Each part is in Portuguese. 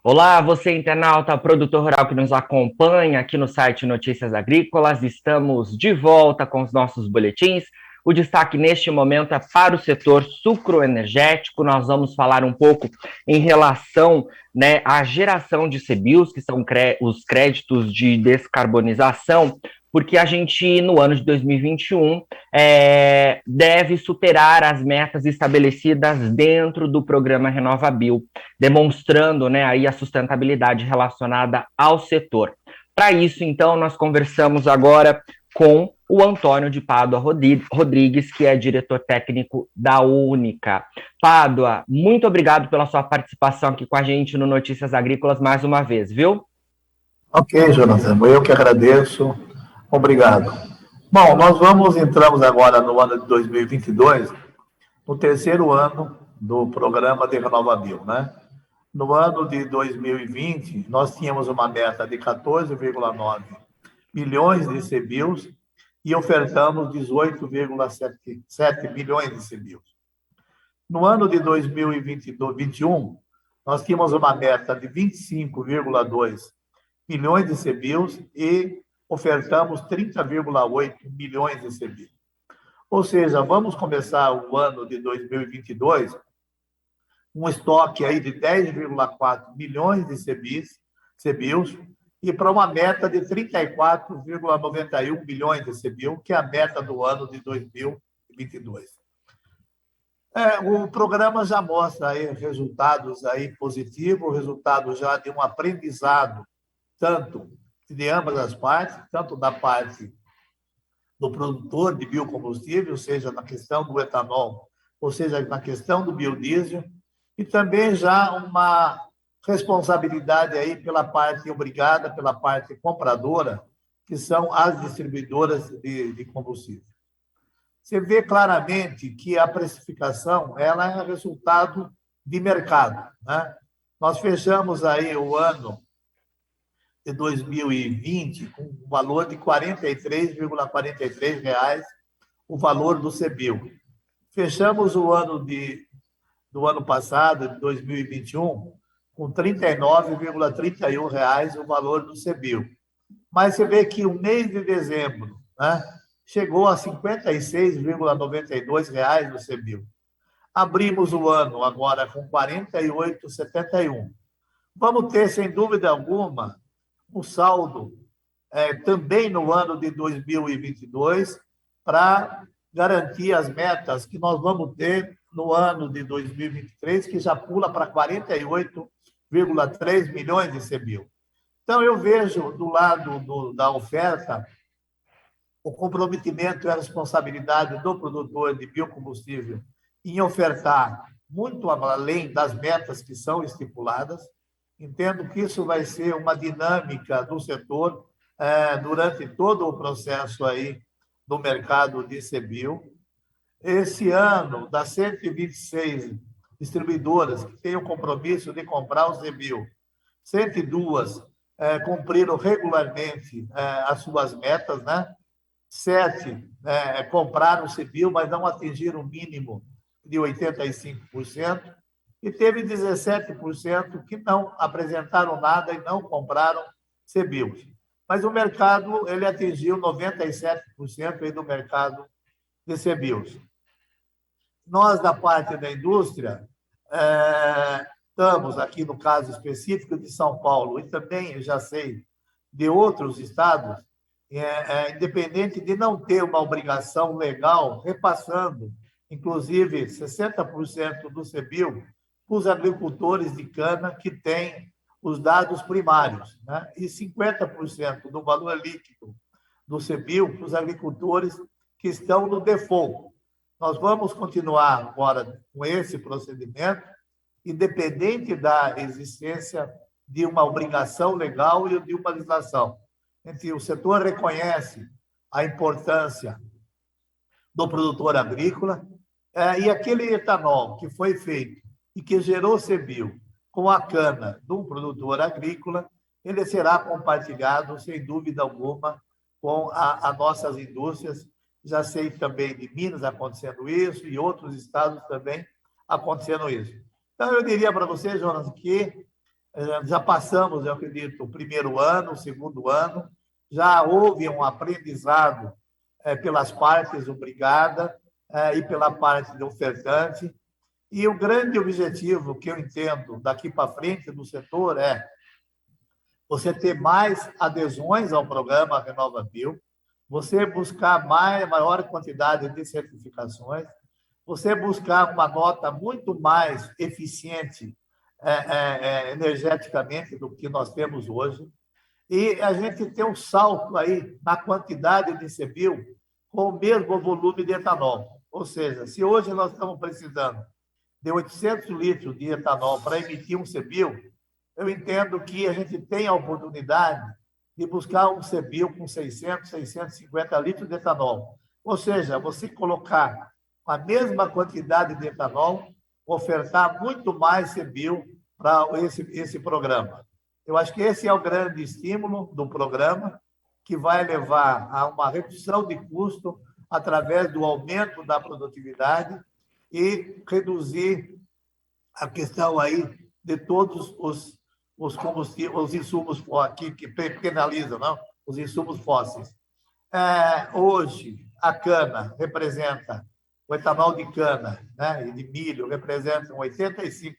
Olá, você internauta, produtor rural que nos acompanha aqui no site Notícias Agrícolas. Estamos de volta com os nossos boletins. O destaque neste momento é para o setor sucroenergético. Nós vamos falar um pouco em relação, à geração de CBIOs, que são os créditos de descarbonização, porque a gente, no ano de 2021, deve superar as metas estabelecidas dentro do programa RenovaBio, demonstrando, aí a sustentabilidade relacionada ao setor. Para isso, então, nós conversamos agora com o Antônio de Pádua Rodrigues, que é diretor técnico da Única. Pádua, muito obrigado pela sua participação aqui com a gente no Notícias Agrícolas mais uma vez, viu? Ok, Jonathan, eu que agradeço. Obrigado. Bom, entramos agora no ano de 2022, no terceiro ano do programa de RenovaBio, né? No ano de 2020, nós tínhamos uma meta de 14,9 milhões de CBIOs e ofertamos 18,7 milhões de CBIOs. No ano de 2021, nós tínhamos uma meta de 25,2 milhões de CBIOs e ofertamos 30,8 milhões de CBIOs. Ou seja, vamos começar o ano de 2022 um estoque aí de 10,4 milhões de CBIOs e para uma meta de 34,91 milhões de CBIOs, que é a meta do ano de 2022. O programa já mostra aí resultados aí positivos, resultados já de um aprendizado, tanto de ambas as partes, tanto da parte do produtor de biocombustível, seja na questão do etanol, ou seja na questão do biodiesel, e também já uma responsabilidade aí pela parte obrigada, pela parte compradora, que são as distribuidoras de combustível. Você vê claramente que a precificação ela é resultado de mercado, né? Nós fechamos aí o ano de 2020 com um valor de R$ 43,43 o valor do CBIO. Fechamos o ano do ano passado, de 2021, com R$ 39,31 o valor do CBIO. Mas você vê que o mês de dezembro, né, chegou a R$ 56,92 o CBIO. Abrimos o ano agora com R$ 48,71. Vamos ter, sem dúvida alguma, um saldo também no ano de 2022 para garantir as metas que nós vamos ter no ano de 2023, que já pula para 48,3 milhões de CBIO. Então, eu vejo do lado da oferta o comprometimento e a responsabilidade do produtor de biocombustível em ofertar muito além das metas que são estipuladas. Entendo que isso vai ser uma dinâmica do setor durante todo o processo aí do mercado de CBIO. Esse ano, das 126 distribuidoras que têm o compromisso de comprar o CBIO, 102 cumpriram regularmente as suas metas, né? 7 compraram o CBIO, mas não atingiram o mínimo de 85%, e teve 17% que não apresentaram nada e não compraram CBIOs. Mas o mercado ele atingiu 97% aí do mercado de CBIOs. Nós, da parte da indústria, estamos aqui no caso específico de São Paulo, e também, eu já sei, de outros estados, independente de não ter uma obrigação legal, repassando, inclusive, 60% do CBIO para os agricultores de cana que têm os dados primários, né? E 50% do valor líquido do CBIO para os agricultores que estão no default. Nós vamos continuar agora com esse procedimento, independente da existência de uma obrigação legal e de uma legislação. O setor reconhece a importância do produtor agrícola e aquele etanol que foi feito e que gerou CBIO com a cana de um produtor agrícola, ele será compartilhado, sem dúvida alguma, com as nossas indústrias. Já sei também de Minas acontecendo isso e outros estados também acontecendo isso. Então, eu diria para você, Jonas, que Já passamos, eu acredito, o primeiro ano, o segundo ano, já houve um aprendizado pelas partes obrigada e pela parte do ofertante. E o grande objetivo que eu entendo daqui para frente do setor é você ter mais adesões ao programa RenovaBio, você buscar maior quantidade de certificações, você buscar uma nota muito mais eficiente energeticamente do que nós temos hoje, e a gente tem um salto aí na quantidade de CBIO com o mesmo volume de etanol. Ou seja, se hoje nós estamos precisando de 800 litros de etanol para emitir um CBIO, eu entendo que a gente tem a oportunidade de buscar um CBIO com 600, 650 litros de etanol. Ou seja, você colocar a mesma quantidade de etanol, ofertar muito mais CBIO para esse programa. Eu acho que esse é o grande estímulo do programa, que vai levar a uma redução de custo através do aumento da produtividade e reduzir a questão aí de todos os combustíveis, os insumos que penalizam, não? Os insumos fósseis. Hoje, a cana representa, o etanol de cana, né, e de milho representam 85%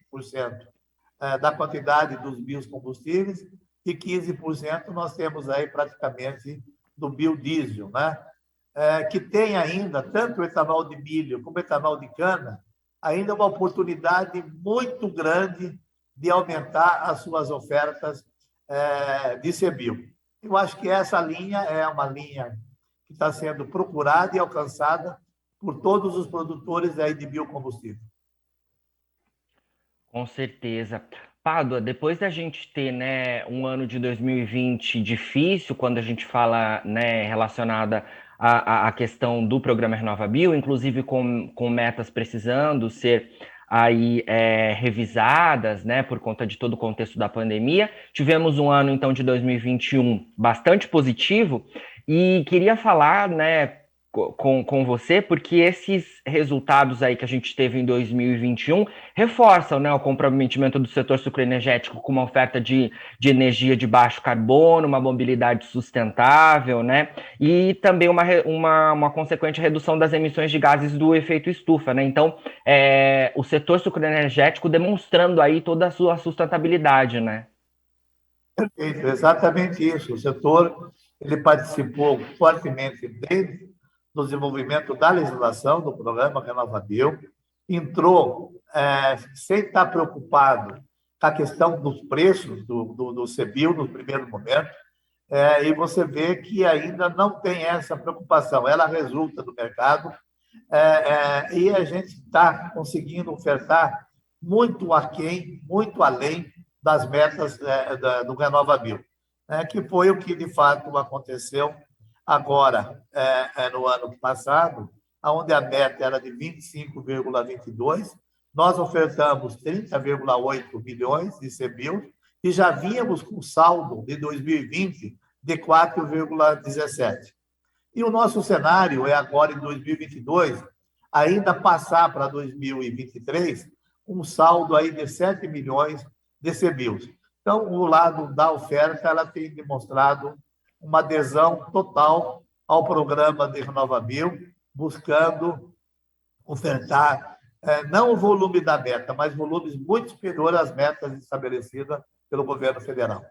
da quantidade dos biocombustíveis e 15% nós temos aí praticamente do biodiesel, né? Que tem ainda, tanto o etanol de milho como o etanol de cana, ainda uma oportunidade muito grande de aumentar as suas ofertas de CBIO. Eu acho que essa linha é uma linha que está sendo procurada e alcançada por todos os produtores aí de biocombustível. Com certeza. Pádua, depois da gente ter, né, um ano de 2020 difícil, quando a gente fala, né, relacionada à questão do programa RenovaBio, inclusive com metas precisando ser aí revisadas, né, por conta de todo o contexto da pandemia, tivemos um ano, então, de 2021 bastante positivo, e queria falar, né, com você, porque esses resultados aí que a gente teve em 2021 reforçam, né, o comprometimento do setor sucroenergético com uma oferta de energia de baixo carbono, uma mobilidade sustentável, né, e também uma consequente redução das emissões de gases do efeito estufa, né. Então, o setor sucroenergético demonstrando aí toda a sua sustentabilidade, né. Perfeito, exatamente isso. O setor ele participou fortemente desde o desenvolvimento da legislação do programa RenovaBio, entrou sem estar preocupado com a questão dos preços do CBIO no primeiro momento, e você vê que ainda não tem essa preocupação. Ela resulta do mercado e a gente está conseguindo ofertar muito aquém, muito além das metas do RenovaBio, que foi o que, de fato, aconteceu agora, no ano passado, onde a meta era de 25,22, nós ofertamos 30,8 milhões de CBIO e já vínhamos com saldo de 2020 de 4,17. E o nosso cenário é agora, em 2022, ainda passar para 2023 um saldo aí de 7 milhões de CBIOs. Então, o lado da oferta ela tem demonstrado uma adesão total ao programa de RenovaBio, buscando ofertar não o volume da meta, mas volumes muito superiores às metas estabelecidas pelo governo federal.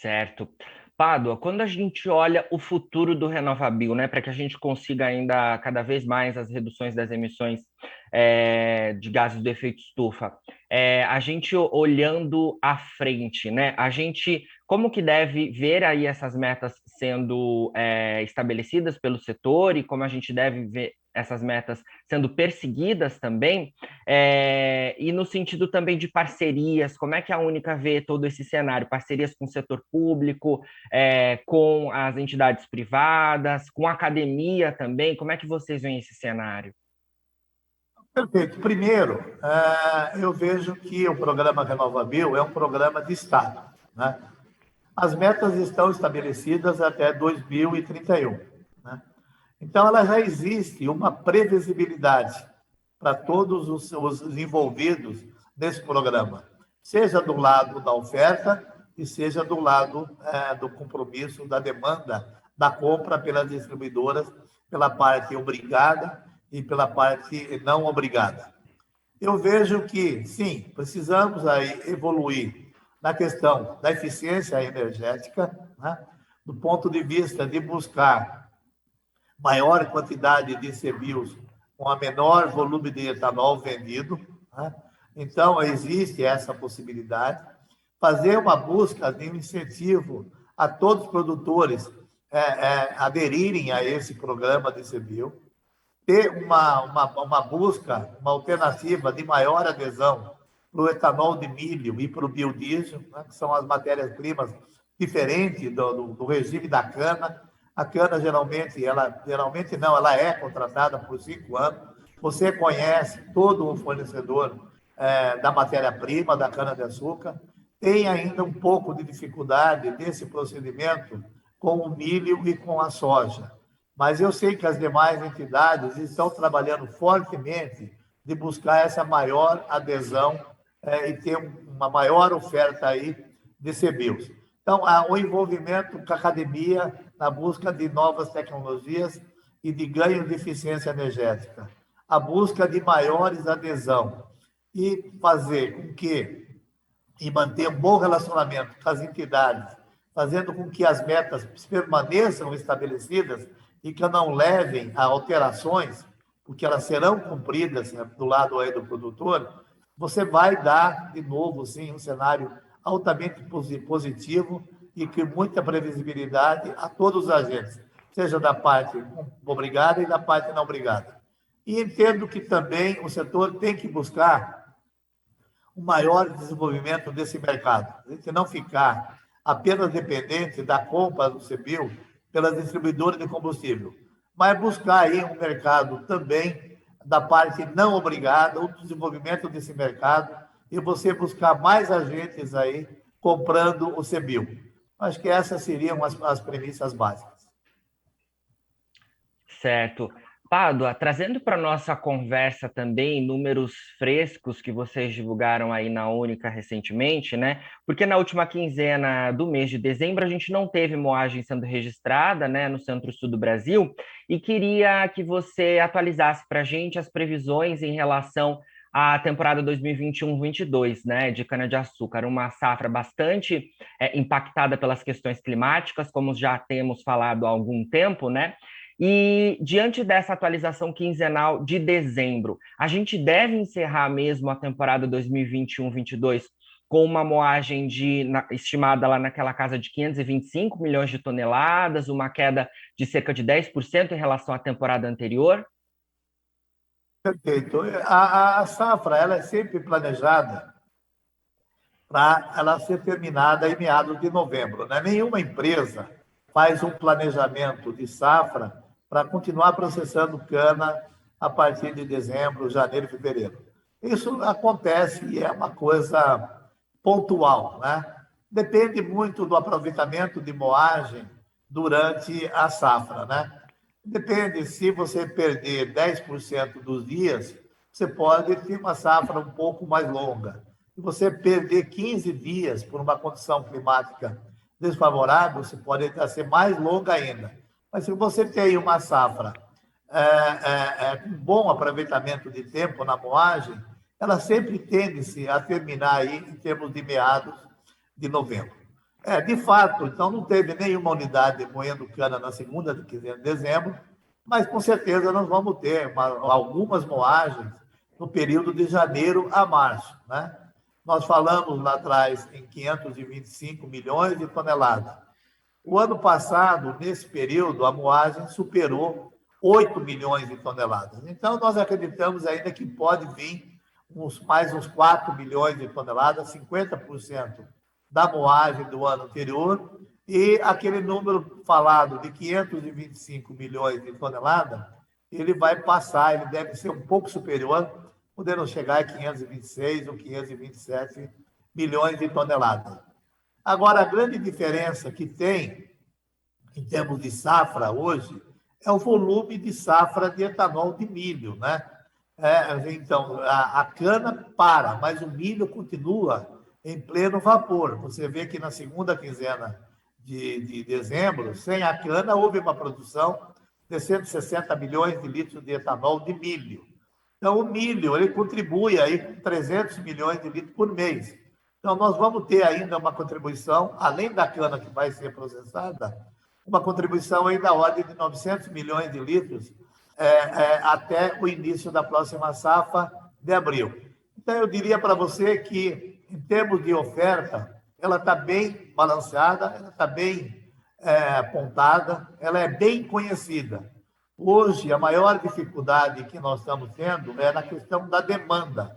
Certo. Pádua, quando a gente olha o futuro do RenovaBio, né, para que a gente consiga ainda cada vez mais as reduções das emissões de gases do efeito estufa, a gente olhando à frente, né, a gente como que deve ver aí essas metas sendo estabelecidas pelo setor e como a gente deve ver essas metas sendo perseguidas também, e no sentido também de parcerias, como é que a Única vê todo esse cenário? Parcerias com o setor público, com as entidades privadas, com a academia também, como é que vocês veem esse cenário? Perfeito. Primeiro, eu vejo que o programa RenovaBio é um programa de Estado, né? As metas estão estabelecidas até 2031, né? Então, ela já existe uma previsibilidade para todos os envolvidos nesse programa. seja do lado da oferta e seja do lado do compromisso, da demanda, da compra pelas distribuidoras, pela parte obrigada e pela parte não obrigada. Eu vejo que, sim, precisamos aí evoluir na questão da eficiência energética, né? Do ponto de vista de buscar maior quantidade de CBIOS com a menor volume de etanol vendido, né? Então, existe essa possibilidade. Fazer uma busca de um incentivo a todos os produtores aderirem a esse programa de CBIO, ter uma busca, uma alternativa de maior adesão para o etanol de milho e para o biodiesel, né, que são as matérias-primas diferentes do regime da cana. A cana, geralmente não, ela é contratada por 5 anos. Você conhece todo o fornecedor da matéria-prima, da cana-de-açúcar. Tem ainda um pouco de dificuldade desse procedimento com o milho e com a soja. Mas eu sei que as demais entidades estão trabalhando fortemente de buscar essa maior adesão e ter uma maior oferta aí de CBIOS. Então, o envolvimento com a academia na busca de novas tecnologias e de ganho de eficiência energética, a busca de maiores adesão e fazer com que, e manter um bom relacionamento com as entidades, fazendo com que as metas permaneçam estabelecidas e que não levem a alterações, porque elas serão cumpridas, né, do lado aí do produtor, você vai dar, de novo, sim, um cenário altamente positivo e com muita previsibilidade a todos os agentes, seja da parte obrigada e da parte não obrigada. E entendo que também o setor tem que buscar um maior desenvolvimento desse mercado, a gente não ficar apenas dependente da compra do CBIO pelas distribuidoras de combustível, mas buscar aí um mercado também da parte não obrigada, o desenvolvimento desse mercado e você buscar mais agentes aí comprando o CBIO. Acho que essas seriam as premissas básicas. Certo. Pádua, trazendo para a nossa conversa também números frescos que vocês divulgaram aí na Única recentemente, né? Porque na última quinzena do mês de dezembro a gente não teve moagem sendo registrada, né, no Centro-Sul do Brasil, e queria que você atualizasse para a gente as previsões em relação à temporada 2021-22, né, de cana-de-açúcar, uma safra bastante impactada pelas questões climáticas, como já temos falado há algum tempo, né? E diante dessa atualização quinzenal de dezembro, a gente deve encerrar mesmo a temporada 2021-22 com uma moagem estimada lá naquela casa de 525 milhões de toneladas, uma queda de cerca de 10% em relação à temporada anterior? Perfeito. A safra ela é sempre planejada para ela ser terminada em meados de novembro, né? Nenhuma empresa faz um planejamento de safra para continuar processando cana a partir de dezembro, janeiro e fevereiro. Isso acontece e é uma coisa pontual, né? Depende muito do aproveitamento de moagem durante a safra, né? Depende, se você perder 10% dos dias, você pode ter uma safra um pouco mais longa. Se você perder 15 dias por uma condição climática desfavorável, você pode ser mais longa ainda. Mas se você tem uma safra com bom aproveitamento de tempo na moagem, ela sempre tende-se a terminar aí em termos de meados de novembro. De fato, então não teve nenhuma unidade moendo cana na segunda quinzena de dezembro, mas com certeza nós vamos ter algumas moagens no período de janeiro a março, né? Nós falamos lá atrás em 525 milhões de toneladas. O ano passado, nesse período, a moagem superou 8 milhões de toneladas. Então, nós acreditamos ainda que pode vir mais uns 4 milhões de toneladas, 50% da moagem do ano anterior, e aquele número falado de 525 milhões de toneladas, ele vai passar, ele deve ser um pouco superior, podendo chegar a 526 ou 527 milhões de toneladas. Agora, a grande diferença que tem em termos de safra hoje é o volume de safra de etanol de milho, né? Então, a cana para, mas o milho continua em pleno vapor. Você vê que na segunda quinzena de dezembro, sem a cana, houve uma produção de 160 milhões de litros de etanol de milho. Então, o milho ele contribui aí com 300 milhões de litros por mês. Então, nós vamos ter ainda uma contribuição, além da cana que vai ser processada, uma contribuição aí da ordem de 900 milhões de litros até o início da próxima safra de abril. Então, eu diria para você que, em termos de oferta, ela está bem balanceada, ela está bem apontada, ela é bem conhecida. Hoje, a maior dificuldade que nós estamos tendo é na questão da demanda,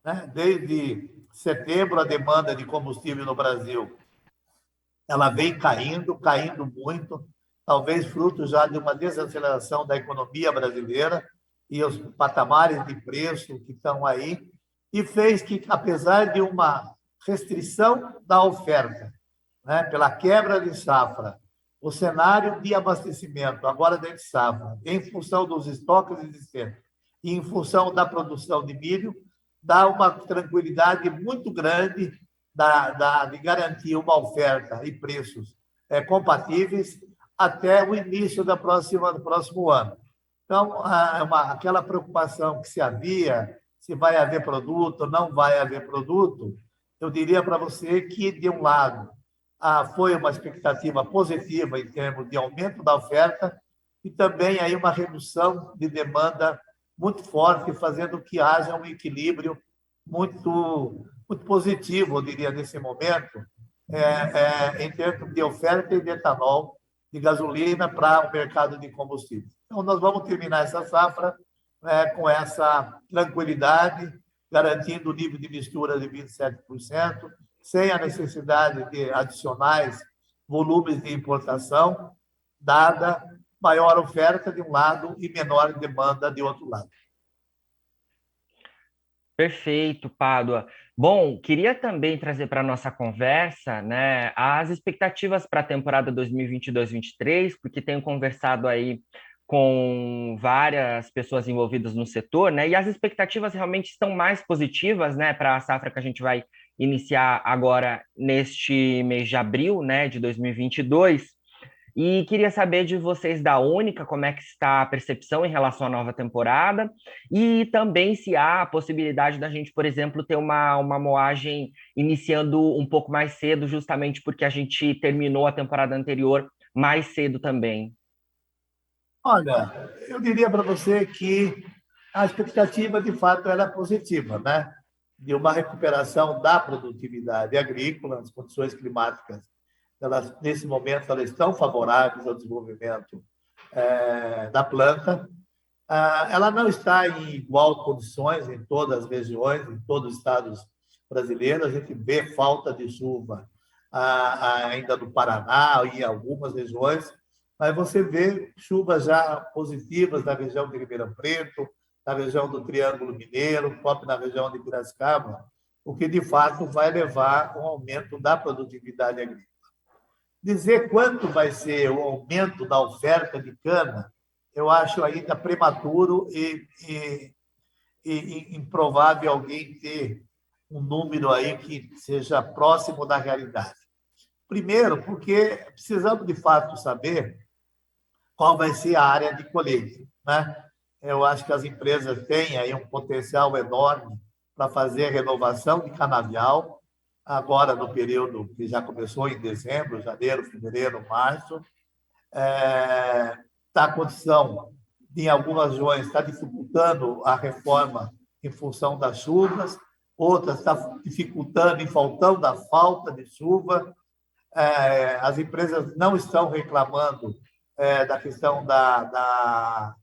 né? Desde setembro, a demanda de combustível no Brasil ela vem caindo muito, talvez fruto já de uma desaceleração da economia brasileira e os patamares de preço que estão aí, e fez que, apesar de uma restrição da oferta, né, pela quebra de safra, o cenário de abastecimento agora de safra, em função dos estoques existentes e em função da produção de milho, dá uma tranquilidade muito grande de garantir uma oferta e preços compatíveis até o início do próximo ano. Então, aquela preocupação que se havia, se vai haver produto, não vai haver produto, eu diria para você que, de um lado, foi uma expectativa positiva em termos de aumento da oferta e também aí uma redução de demanda muito forte, fazendo que haja um equilíbrio muito positivo, eu diria, nesse momento, em termos de oferta e de etanol, de gasolina para o mercado de combustíveis. Então, nós vamos terminar essa safra com essa tranquilidade, garantindo o nível de mistura de 27%, sem a necessidade de adicionais volumes de importação, dada maior oferta de um lado e menor demanda de outro lado. Perfeito, Pádua. Bom, queria também trazer para a nossa conversa, né, as expectativas para a temporada 2022-23, porque tenho conversado aí com várias pessoas envolvidas no setor, né, e as expectativas realmente estão mais positivas, né, para a safra que a gente vai iniciar agora neste mês de abril, né, de 2022. E queria saber de vocês da Única, como é que está a percepção em relação à nova temporada, e também se há a possibilidade da gente, por exemplo, ter uma moagem iniciando um pouco mais cedo, justamente porque a gente terminou a temporada anterior mais cedo também. Olha, eu diria para você que a expectativa, de fato, era positiva, né? De uma recuperação da produtividade agrícola, as condições climáticas elas, nesse momento, elas estão favoráveis ao desenvolvimento da planta. Ela não está em igual condições em todas as regiões, em todos os estados brasileiros. A gente vê falta de chuva ainda no Paraná e em algumas regiões, mas você vê chuvas já positivas na região de Ribeirão Preto, na região do Triângulo Mineiro, próprio na região de Piracicaba, o que, de fato, vai levar a um aumento da produtividade agrícola. Dizer quanto vai ser o aumento da oferta de cana, eu acho ainda prematuro e improvável alguém ter um número aí que seja próximo da realidade. Primeiro, porque precisamos, de fato, saber qual vai ser a área de colheita, né? Eu acho que as empresas têm aí um potencial enorme para fazer a renovação de canavial, agora no período que já começou em dezembro, janeiro, fevereiro, março. Está a condição de, em algumas regiões, está dificultando a reforma em função das chuvas, outras está dificultando em função da falta de chuva. As empresas não estão reclamando da questão da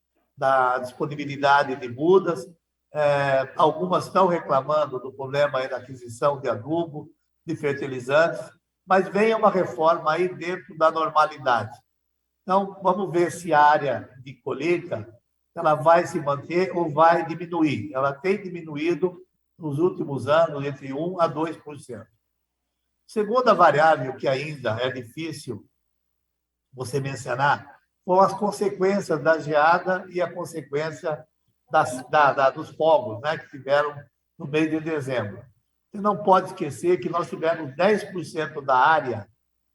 disponibilidade de mudas, algumas estão reclamando do problema da aquisição de adubo, de fertilizantes, mas vem uma reforma aí dentro da normalidade. Então, vamos ver se a área de colheita ela vai se manter ou vai diminuir. Ela tem diminuído nos últimos anos entre 1% a 2%. Segunda variável que ainda é difícil você mencionar foram as consequências da geada e a consequência dos fogos, né, que tiveram no mês de dezembro. Você não pode esquecer que nós tivemos 10% da área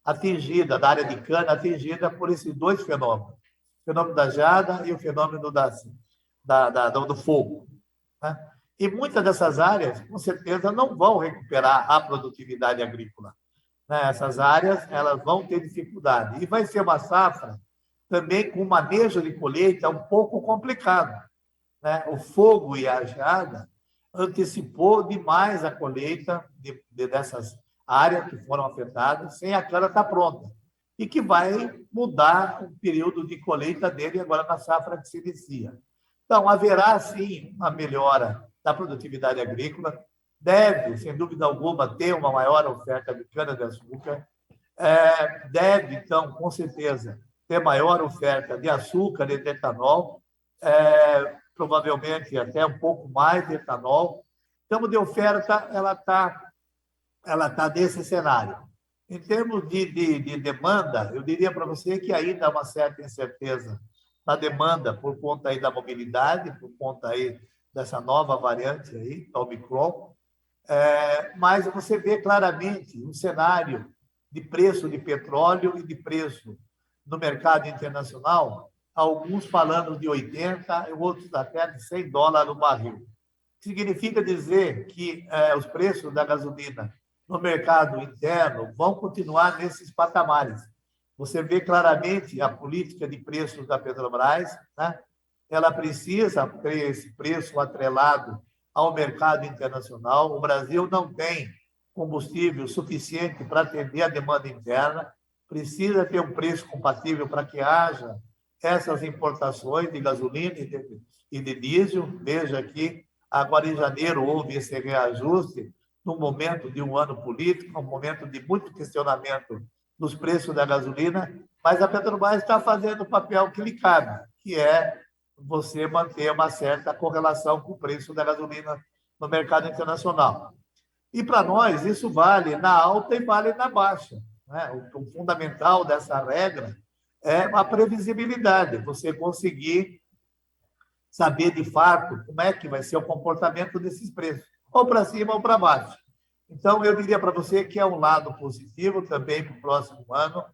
atingida, da área de cana atingida por esses dois fenômenos. O fenômeno da geada e o fenômeno do fogo. Né? E muitas dessas áreas, com certeza, não vão recuperar a produtividade agrícola. Né? Essas áreas elas vão ter dificuldade. E vai ser uma safra também com manejo de colheita um pouco complicado. Né? O fogo e a geada antecipou demais a colheita dessas áreas que foram afetadas, sem a cana estar pronta, e que vai mudar o período de colheita dele agora na safra que se inicia. Então, haverá, sim, uma melhora da produtividade agrícola, deve, sem dúvida alguma, ter uma maior oferta de cana-de-açúcar, deve, então, com certeza, ter maior oferta de açúcar e de etanol, provavelmente até um pouco mais de etanol. Então, de oferta, ela tá nesse cenário. Em termos de demanda, eu diria para você que ainda há uma certa incerteza na demanda por conta aí da mobilidade, por conta aí dessa nova variante aí, Omicron, mas você vê claramente um cenário de preço de petróleo e de preço no mercado internacional, alguns falando de 80 e outros até de 100 dólares o barril. Significa dizer que os preços da gasolina no mercado interno vão continuar nesses patamares. Você vê claramente a política de preços da Petrobras, né? Ela precisa ter esse preço atrelado ao mercado internacional. O Brasil não tem combustível suficiente para atender a demanda interna, precisa ter um preço compatível para que haja essas importações de gasolina e de diesel. Veja que agora em janeiro houve esse reajuste, num momento de um ano político, um momento de muito questionamento dos preços da gasolina, mas a Petrobras está fazendo o papel que lhe cabe, que é você manter uma certa correlação com o preço da gasolina no mercado internacional. E para nós isso vale na alta e vale na baixa. Né? O fundamental dessa regra é a previsibilidade, você conseguir saber de fato como é que vai ser o comportamento desses preços, ou para cima ou para baixo. Então, eu diria para você que é um lado positivo também para o próximo ano.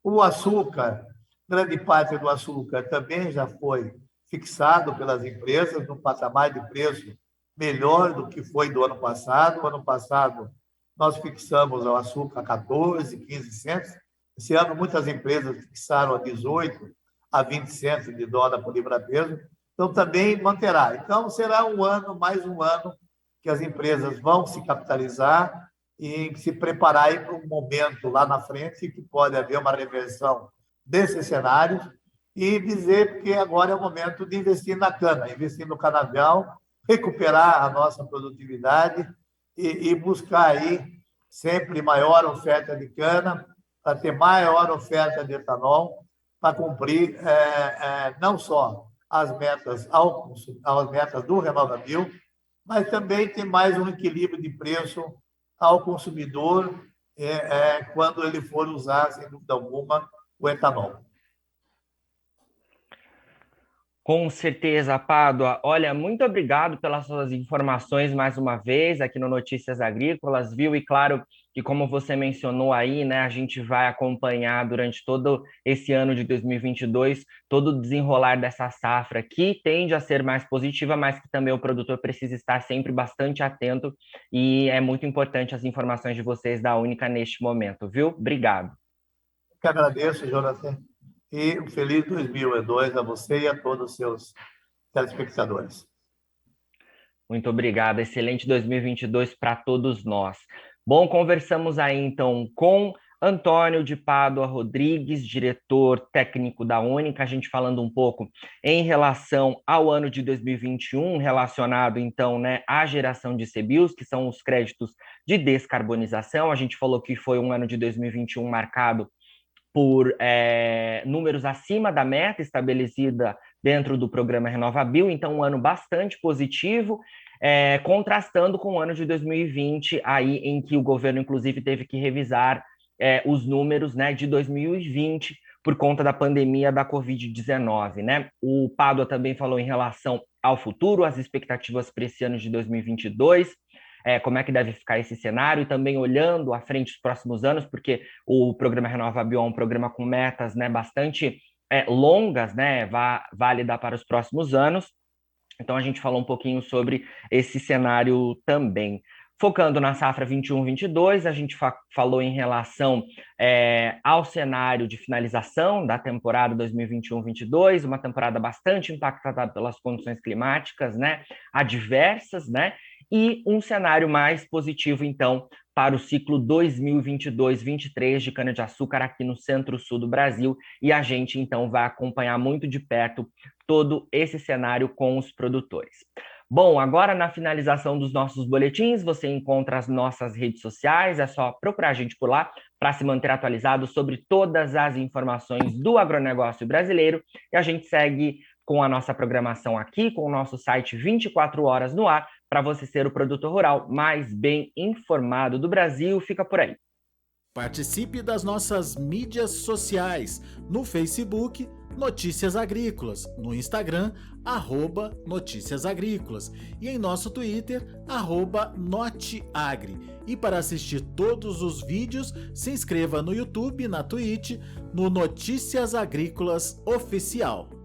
O açúcar, grande parte do açúcar também já foi fixado pelas empresas no patamar de preço melhor do que foi do ano passado. O ano passado, nós fixamos o açúcar a 14, 15 centos. Esse ano, muitas empresas fixaram a 18, a 20 centos de dólar por libra-peso. Então, também manterá. Então, será mais um ano que as empresas vão se capitalizar e se preparar para um momento lá na frente que pode haver uma reversão desses cenários e dizer que agora é o momento de investir na cana, investir no canavial, recuperar a nossa produtividade e buscar aí sempre maior oferta de cana, para ter maior oferta de etanol, para cumprir não só as metas do Renovabil, mas também tem mais um equilíbrio de preço ao consumidor quando ele for usar, sem dúvida alguma, o etanol. Com certeza, Pádua. Olha, muito obrigado pelas suas informações mais uma vez aqui no Notícias Agrícolas, viu? E claro que, como você mencionou aí, né, a gente vai acompanhar durante todo esse ano de 2022 todo o desenrolar dessa safra que tende a ser mais positiva, mas que também o produtor precisa estar sempre bastante atento e é muito importante as informações de vocês da Única neste momento, viu? Obrigado. Eu que agradeço, Jonathan. E um feliz 2002 a você e a todos os seus telespectadores. Muito obrigado. Excelente 2022 para todos nós. Bom, conversamos aí então com Antônio de Pádua Rodrigues, diretor técnico da Única, a gente falando um pouco em relação ao ano de 2021, relacionado então, né, à geração de CBIOS, que são os créditos de descarbonização. A gente falou que foi um ano de 2021 marcado por números acima da meta estabelecida dentro do programa Renovabil, então um ano bastante positivo, contrastando com o ano de 2020, aí em que o governo, inclusive, teve que revisar os números, né, de 2020 por conta da pandemia da Covid-19, né? O Pádua também falou em relação ao futuro, as expectativas para esse ano de 2022, como é que deve ficar esse cenário, e também olhando à frente os próximos anos, porque o programa RenovaBio é um programa com metas, né, bastante longas, né, válida para os próximos anos. Então, a gente falou um pouquinho sobre esse cenário também. Focando na safra 21-22, a gente falou em relação ao cenário de finalização da temporada 2021-22, uma temporada bastante impactada pelas condições climáticas, né, adversas, né, e um cenário mais positivo, então, para o ciclo 2022-23 de cana-de-açúcar aqui no centro-sul do Brasil, e a gente, então, vai acompanhar muito de perto todo esse cenário com os produtores. Bom, agora na finalização dos nossos boletins, você encontra as nossas redes sociais, é só procurar a gente por lá para se manter atualizado sobre todas as informações do agronegócio brasileiro, e a gente segue com a nossa programação aqui, com o nosso site 24 horas no ar, para você ser o produtor rural mais bem informado do Brasil. Fica por aí. Participe das nossas mídias sociais, no Facebook, Notícias Agrícolas, no Instagram, @Notícias Agrícolas e em nosso Twitter, @Noteagri. E para assistir todos os vídeos, se inscreva no YouTube, na Twitch, no Notícias Agrícolas Oficial.